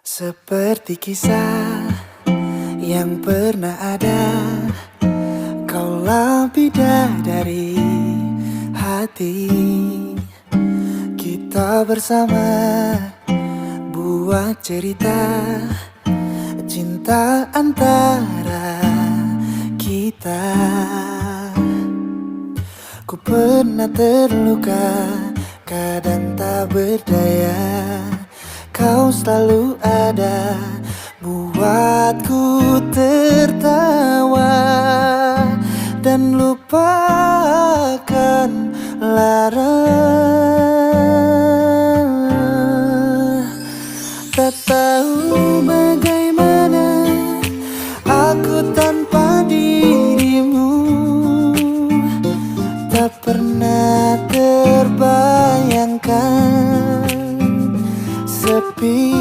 Seperti kisah yang pernah ada, kaulah bidadari hati. Kita bersama buat cerita cinta antara kita. Ku pernah terluka, kadang tak berdaya. Kau selalu ada, buatku tertawa dan lupakan lara. Tak tahu bagaimana aku tanpa dirimu, tak pernah terbayangkan sepi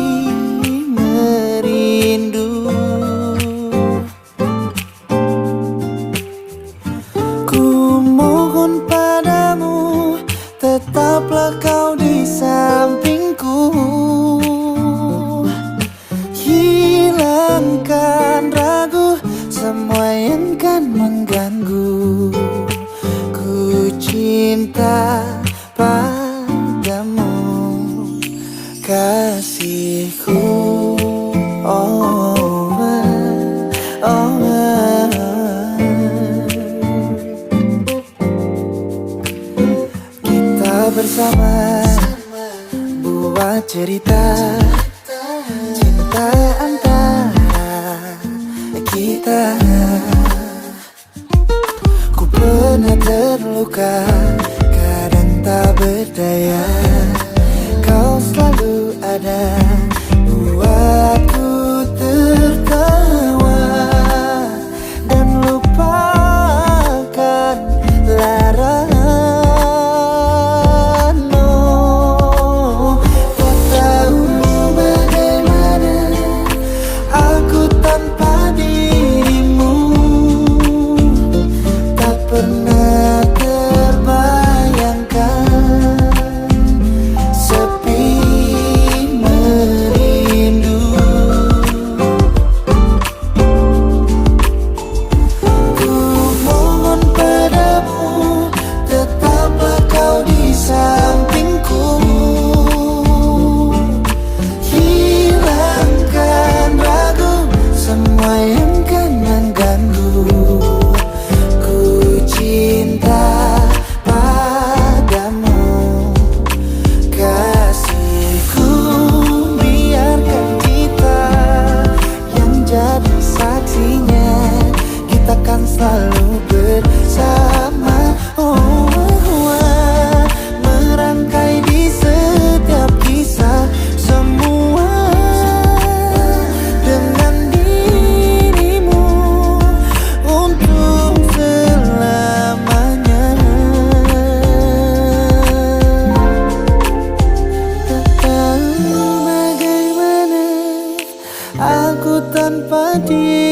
merindu. Ku mohon padamu, tetaplah kau di sampingku. Hilangkan ragu, semua yang kan mengganggu. Ku cinta padamu, kasihku. Kita bersama buat cerita cinta antara kita. Ku pernah terluka, kadang tak berdaya. Kau selalu ada, buatku tertawa dan lupakan lara. No, tak tahu bagaimana aku tanpa dirimu, tak pernah terbayangkan sepi merindu. Ku mohon padamu, tetaplah kau di sampingku. Hilangkan ragu, semua yang kan mengganggu. Ku cinta padamu, kasihku. Biarkan kita yang jadi saksinya, kita kan selalu bersama. Merangkai di setiap kisah, semua dengan dirimu untuk selamanya. Tak tahu bagaimana aku tanpa dirimu,